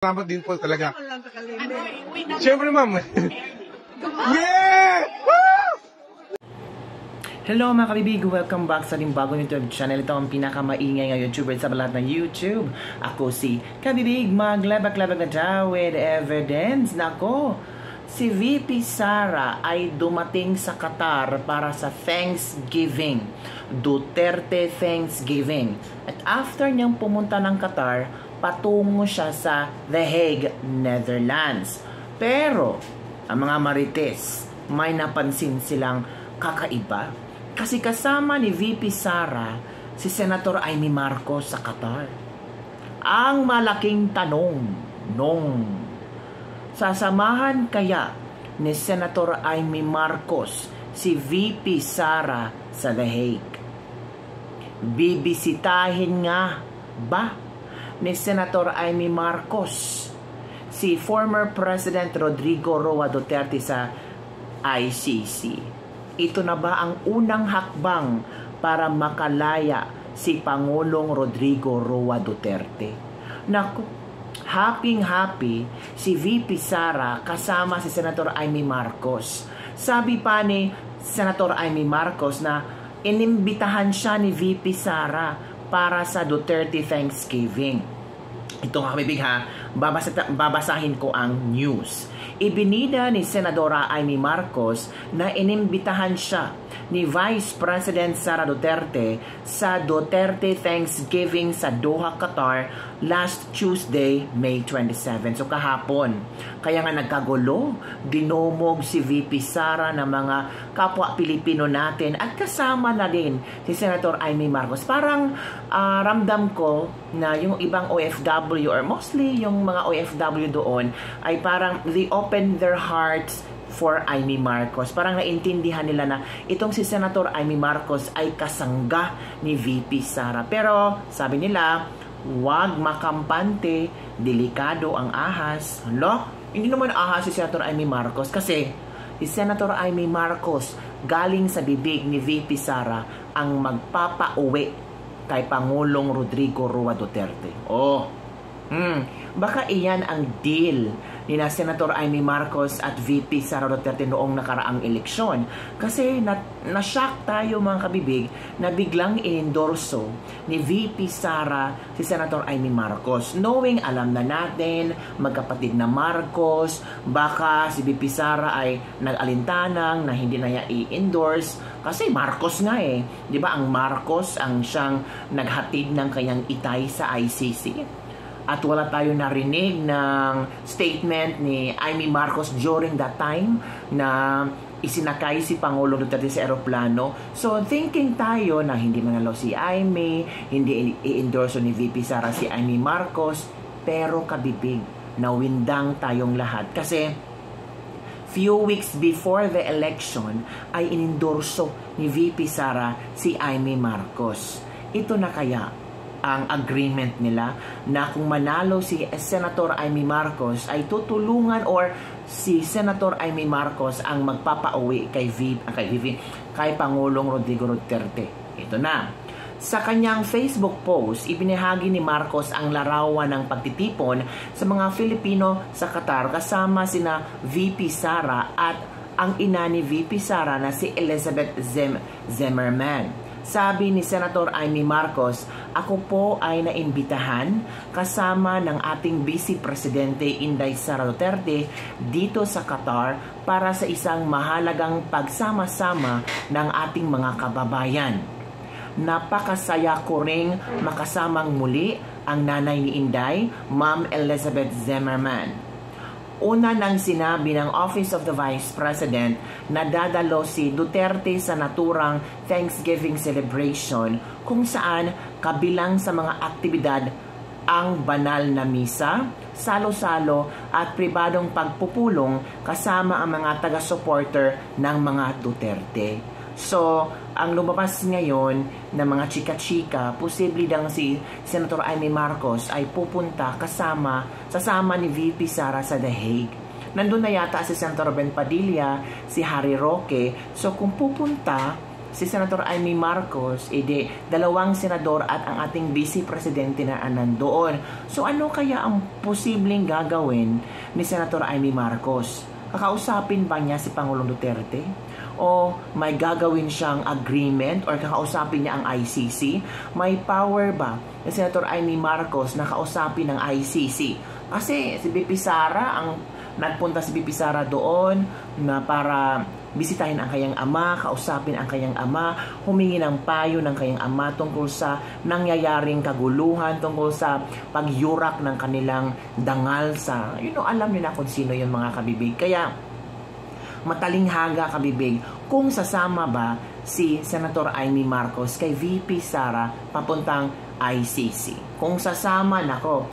Salamat din po talaga. Siyempre, ma'am. Yeah! Woo! Hello mga kabibig! Welcome back sa ating bagong YouTube channel. Ito ang pinakamaingay ng YouTuber sa lahat ng YouTube. Ako si Kabibig, maglabak-labak na daw with evidence. Nako, si VP Sara ay dumating sa Qatar para sa Thanksgiving. Duterte Thanksgiving. At after niyang pumunta ng Qatar, patungo siya sa The Hague, Netherlands. Pero, ang mga marites, may napansin silang kakaiba. Kasi kasama ni VP Sara, si Senator Amy Marcos sa Qatar. Ang malaking tanong, sasamahan kaya ni Senator Amy Marcos si VP Sara sa The Hague? Bibisitahin nga ba ni Senator Amy Marcos si former President Rodrigo Roa Duterte sa ICC? Ito na ba ang unang hakbang para makalaya si Pangulong Rodrigo Roa Duterte? Naku, happy si VP Sara kasama si Senator Amy Marcos. Sabi pa ni Senator Amy Marcos na inimbitahan siya ni VP Sara para sa Duterte Thanksgiving. Ito nga kabibig ha, babasahin ko ang news. Ibinida ni Senadora Amy Marcos na inimbitahan siya ni Vice President Sara Duterte sa Duterte Thanksgiving sa Doha, Qatar last Tuesday, May 27. So kahapon. Kaya nga nagkagulo, dinumog si VP Sara ng mga kapwa Pilipino natin at kasama na din si Senator Amy Marcos. Parang ramdam ko na yung ibang OFW or mostly yung mga OFW doon ay parang they open their hearts for Amy Marcos. Parang naintindihan nila na itong si Senator Amy Marcos ay kasangga ni VP Sara. Pero sabi nila, wag makampante, delikado ang ahas. Hindi naman ahas si Senator Amy Marcos kasi si Senator Amy Marcos galing sa bibig ni VP Sara ang magpapauwi kay Pangulong Rodrigo Roa Duterte. Baka iyan ang deal ni na Senator Amy Marcos at VP Sara Duterte noong nakaraang eleksyon. Kasi na-shock tayo mga kabibig na biglang inendorso ni VP Sara si Senator Amy Marcos. Knowing alam na natin, magkapatid na Marcos, baka si VP Sara ay nag-alintanang na hindi na niya i-endorse. Kasi Marcos nga eh. Di ba ang Marcos ang siyang naghatid ng kanyang itay sa ICC? At wala tayo narinig ng statement ni Amy Marcos during that time na isinakay si Pangulong Duterte sa aeroplano. So, thinking tayo na hindi manalo si Amy, hindi i-endorso ni VP Sara si Amy Marcos, pero kabibig, nawindang tayong lahat. Kasi, few weeks before the election, ay inendorso ni VP Sara si Amy Marcos. Ito na kaya ang agreement nila na kung manalo si Senator Amy Marcos ay tutulungan or si Senator Amy Marcos ang magpapauwi kay Pangulong Rodrigo Duterte. Ito na. Sa kanyang Facebook post, ibinahagi ni Marcos ang larawan ng pagtitipon sa mga Filipino sa Qatar kasama sina VP Sara at ang ina ni VP Sara na si Elizabeth Zimmerman. Sabi ni Senator Amy Marcos, ako po ay naimbitahan kasama ng ating Vice Presidente Inday Sara Duterte dito sa Qatar para sa isang mahalagang pagsama-sama ng ating mga kababayan. Napakasaya ko ring makasamang muli ang nanay ni Inday, Ma'am Elizabeth Zimmerman. Una nang sinabi ng Office of the Vice President na dadalo si Duterte sa naturang Thanksgiving celebration kung saan kabilang sa mga aktibidad ang banal na misa, salo-salo at pribadong pagpupulong kasama ang mga taga-supporter ng mga Duterte. So, ang lumabas ngayon ng mga chika-chika, posible lang si Senator Amy Marcos ay pupunta sasama ni VP Sara sa The Hague. Nandun na yata si Senator Ben Padilla, si Harry Roque. So, kung pupunta si Senator Amy Marcos, dalawang senador at ang ating vice presidente na nandoon. So ano kaya ang posibleng gagawin ni Senator Amy Marcos? Kakausapin ba niya si Pangulong Duterte? O may gagawin siyang agreement or kakausapin niya ang ICC? May power ba ni Senator Amy Marcos na kausapin ng ICC? Kasi si BP Sara, nagpunta si BP Sara doon na para bisitahin ang kanyang ama, kausapin ang kanyang ama, humingi ng payo ng kanyang ama tungkol sa nangyayaring kaguluhan, tungkol sa pagyurak ng kanilang dangal sa, alam niyo na kung sino yung mga kabibig. Kaya, matalinghaga kabibig, kung sasama ba si Senator Amy Marcos kay VP Sara papuntang ICC. Kung sasama, nako,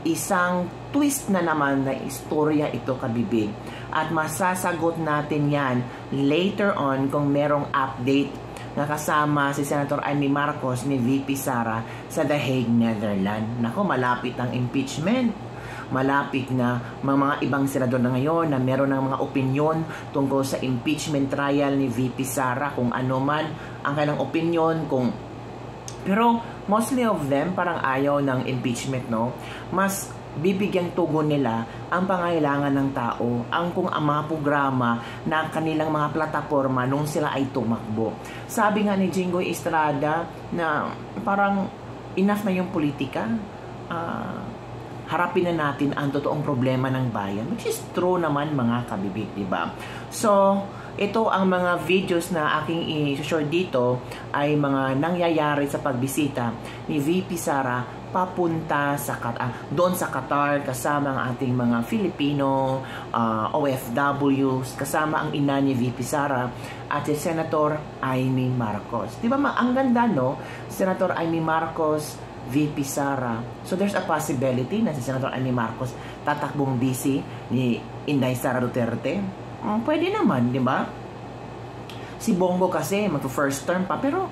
isang twist na naman na istorya ito kabibig. At masasagot natin yan later on kung merong update na kasama si Senator Amy Marcos ni VP Sara sa The Hague, Netherlands. Nako, malapit ang impeachment. Malapit na mga ibang senador na ngayon na meron ng mga opinyon tungkol sa impeachment trial ni VP Sara, kung ano man ang kanilang opinyon, pero mostly of them parang ayaw ng impeachment, no? Mas bibigyang tugon nila ang pangailangan ng tao, ang mga programa na kanilang mga plataforma nung sila ay tumakbo. Sabi nga ni Jinggoy Estrada na parang enough na yung politika, harapin na natin ang totoong problema ng bayan, which is true naman mga kabibig, diba? So, ito ang mga videos na aking i-share dito ay mga nangyayari sa pagbisita ni VP Sara papunta sa doon sa Qatar kasama ang ating mga Filipino OFWs, kasama ang ina ni VP Sara at si Senator Amy Marcos. Diba ang ganda, no? Senator Amy Marcos, VP Sara. So there's a possibility na si Senator Amy Marcos tatakbong busy ni Inday Sara Duterte. Pwede naman, di ba? Si Bongo kasi mag-first term pa, pero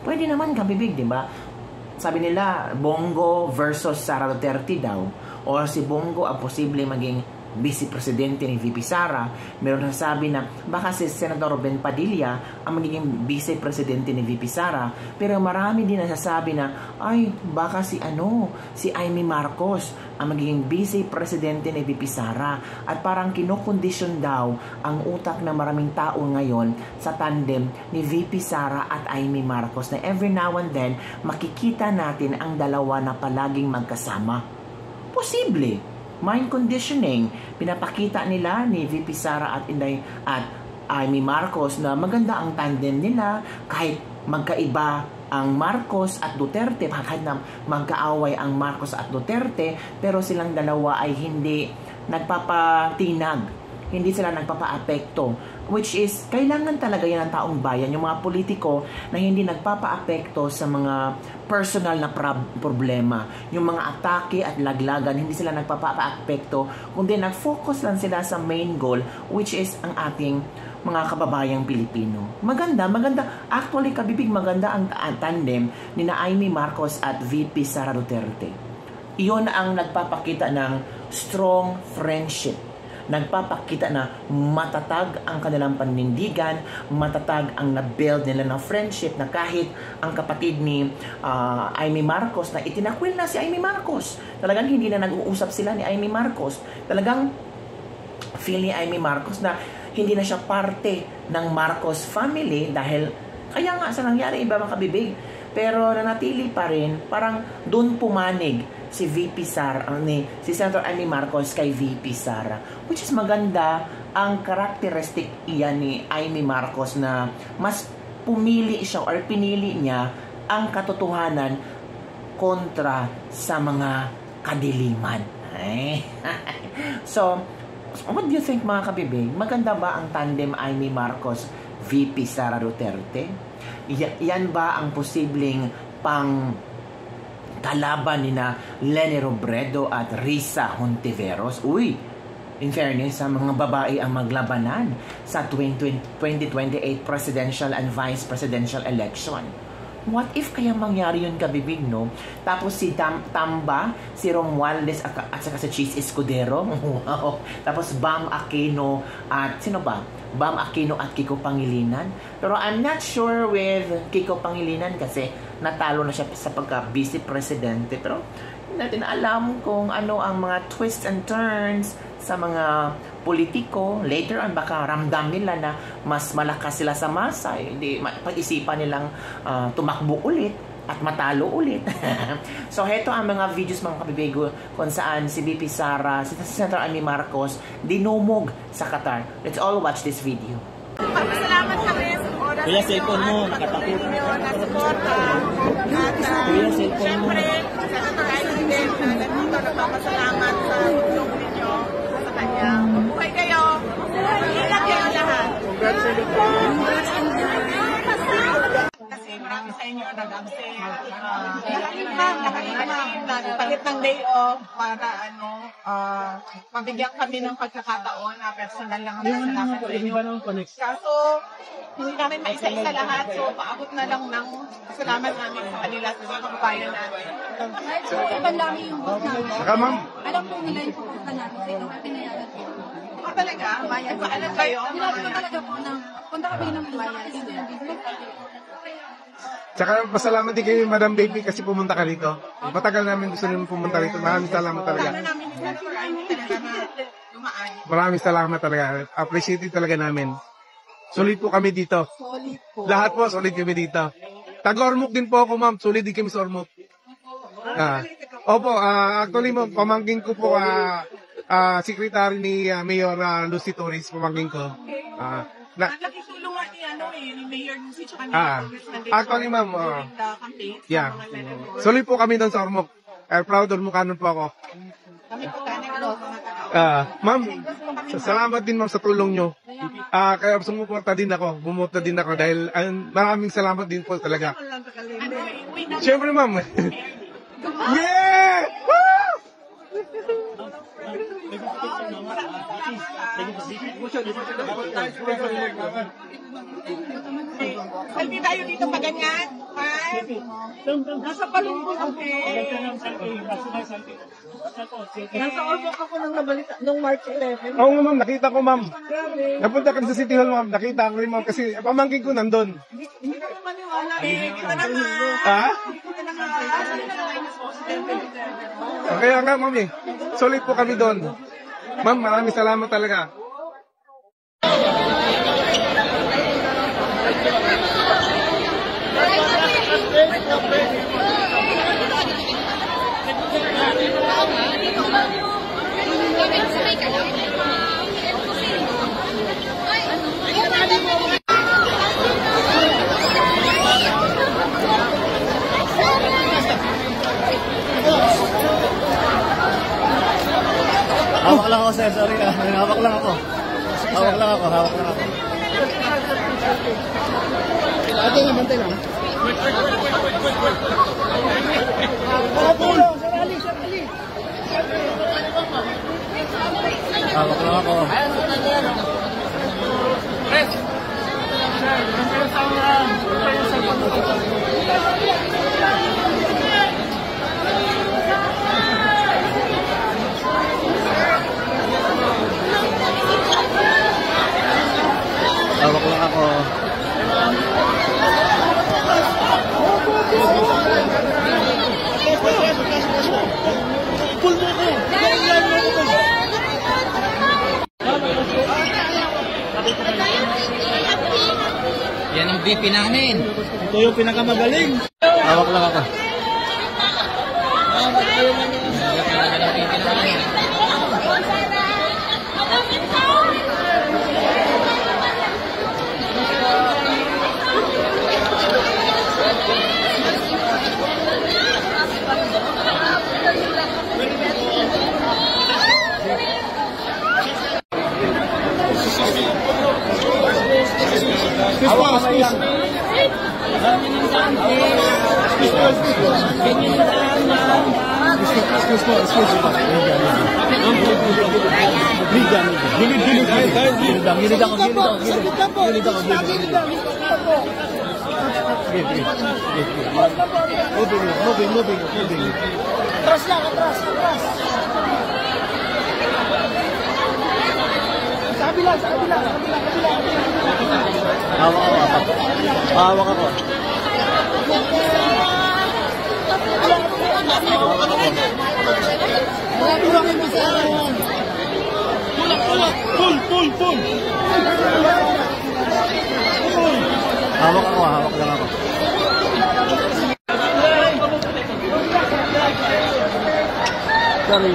pwede naman kabibig, di ba? Sabi nila, Bongo versus Sara Duterte daw. O si Bongo ang posible maging vice presidente ni VP Sara. Meron na sabi na baka si Senator Ben Padilla ang magiging vice presidente ni VP Sara. Pero marami din nasasabi na ay baka si Amy Marcos ang magiging vice presidente ni VP Sara. At parang kinokondisyon daw ang utak ng maraming tao ngayon sa tandem ni VP Sara at Amy Marcos na every now and then makikita natin ang dalawa na palaging magkasama. Posible. Mind conditioning, pinapakita nila ni VP Sara at Amy Marcos na maganda ang tandem nila kahit magkaiba ang Marcos at Duterte, kahit na magkaaway ang Marcos at Duterte, pero silang dalawa ay hindi nagpapatinag, hindi sila nagpapaapekto, which is kailangan talaga yan ng taong bayan, yung mga politiko na hindi nagpapaapekto sa mga personal na problema, yung mga atake at laglagan, hindi sila nagpapaapekto, kundi nag-focus lang sila sa main goal, which is ang ating mga kababayang Pilipino. Maganda. Actually, kabibig, maganda ang tandem ni Amy Marcos at VP Sara Duterte. Iyon ang nagpapakita ng strong friendship. Nagpapakita na matatag ang kanilang panindigan, matatag ang na-build nila ng friendship, na kahit ang kapatid ni Amy Marcos na itinakwil na si Amy Marcos. Talagang hindi na nag-uusap sila ni Amy Marcos. Talagang feel ni Amy Marcos na hindi na siya parte ng Marcos family dahil kaya nga sa nangyari iba mga kabibig. Pero nanatili pa rin, parang doon pumanig si VP Sara, si Senator Amy Marcos kay VP Sara. Which is maganda ang characteristic iyan ni Amy Marcos na mas pinili niya ang katotohanan kontra sa mga kadiliman. So, what do you think mga kabibig? Maganda ba ang tandem Amy Marcos, VP Sara Duterte? Yan ba ang posibleng pang kalaban ni na Leni Robredo at Risa Hontiveros? Uy, in fairness, sa mga babae ang maglabanan sa 2028 presidential and vice presidential election. what if kaya mangyari yun, kabibig, no? Tapos si Tamba, si Romualdez at saka si Cheese Escudero. Wow. Tapos Bam Aquino at sino ba? Bam Aquino at Kiko Pangilinan. Pero I'm not sure with Kiko Pangilinan kasi natalo na siya sa pagka-vice presidente. Pero hindi natin alam kung ano ang mga twists and turns sa mga politiko. Later on, baka ramdam nila na mas malakas sila sa masa. Hindi, pag-isipan nilang tumakbo ulit at matalo ulit. So, heto ang mga videos, mga kabibigo, kung saan si VP Sara, si Senator Amy Marcos, dinumog sa Qatar. Let's all watch this video. Salamat kami sa oras Kuya, cellphone mo, nakatapos na suporta. At Kuya, cellphone mo. syempre, Senator Amy din na nandito nagpapasalamat sa tulong ninyo sa kanya. Mabuhay kayo. Ingat kayo lahat. Kasi marami sa inyo nag-absent. Nagpalit ng day off para mabigyan kami ng pagkakataon na personal lang ang salamat sa inyo. Kaso, hindi namin maisa-isa lahat, so paabot na lang ng salamat namin sa kanila sa mga kababayan natin. So, ibang lami yung book namin. Saka ma'am, Alam po nila yung pupunta natin sa ito. Pinayagan po. Talaga? Mayan ba? Alam kayo? Sinabi ko talaga po na punta kami ng bayan. tsaka pasalamat din kayo Madam Baby kasi pumunta ka rito. Matagal namin gusto namin pumunta rito. Maraming salamat talaga. Sana namin yung Senator Amy talaga na dumaan. Maraming salamat talaga. Appreciate it talaga namin. Solid po kami dito. Solid po. Lahat po, solid kami dito. Taga-Ormoc din po ako, ma'am. Solid din kami sa Ormoc. Opo, actually, ma'am, pamangkin ko po, secretary ni Mayor Lucy Torres, pamangkin ko. Laki tulong nga ni Mayor Lucy tsaka ni Congressman Dave Actually, ma'am, during the campaign sa yeah. mga senators. Solid po kami doon sa Ormoc. Proud Ormocanon po ako. Kami po mga taga. Ma'am, salamat din ma'am sa tulong nyo. Kaya sumuporta din ako, bumoto din ako dahil maraming salamat din po talaga. Siyempre ma'am. Yeah! Woo! Selfie tayo dito pa ganyan. Nasa palungkot ako. Nasa Ormoc ako nang nabalita nung March 11. Oo ma'am, nakita ko ma'am. Napunta ka sa City Hall ma'am, nakita ko rin ma'am kasi pamangkin ko nandun. Hindi ko maniwala eh. Kita naman. Ha? Kita naman. Kaya nga ma'am eh, solid po kami doon. Ma'am, maraming salamat talaga. Hawak lang ako, sir. Sorry. Hawak lang ako. Ate lang, bantay lang. Hawak lang ako. Hawak lang ako. Pull mo ko! Yan ang VP namin. Ito yung pinakamagaling. Hawak lang ako. Gilid ako. Sige, sige. Sige, sige. Moving. Atras lang, atras. Sa kabila. Hawak ako. Pull. Hawak lang ako. Sorry.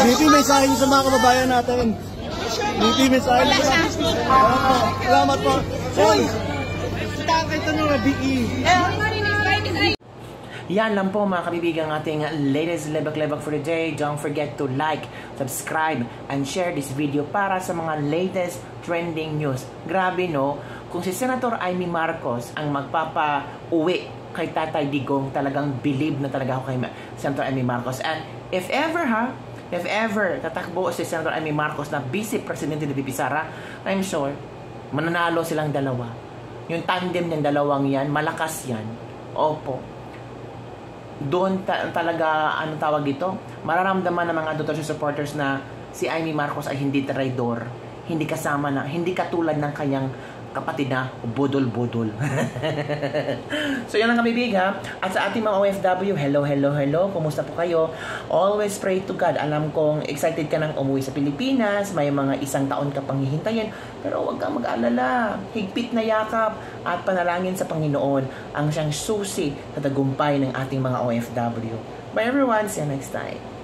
BP, mensahe niyo sa mga kababayan natin. BP, mensahe niyo. Salamat po. Hoy! Ito nyo na, BP. Yan lang po mga kabibigan ating latest lebak-lebak for the day. Don't forget to like, subscribe, and share this video para sa mga latest trending news. Grabe no, kung si Senator Amy Marcos ang magpapa-uwi kay Tatay Digong, talagang believe na talaga ako kay Senator Amy Marcos. And if ever tatakbo si Senator Amy Marcos na Vice Presidente ni Bibi Sara, I'm sure mananalo silang dalawa. Yung tandem ng dalawang yan, malakas yan. Opo. Doon talaga, anong tawag dito? Mararamdaman ng mga Duterte supporters na si Amy Marcos ay hindi traidor, hindi katulad ng kanyang kapatid na budol-budol. So yan ang kabibig ha. At sa ating mga OFW, hello. Kumusta po kayo? Always pray to God. Alam kong excited ka nang umuwi sa Pilipinas. May mga 1 taon ka pang hihintayin. Pero huwag kang mag-alala. Higpit na yakap at panalangin sa Panginoon ang siyang susi sa tagumpay ng ating mga OFW. Bye everyone. See you next time.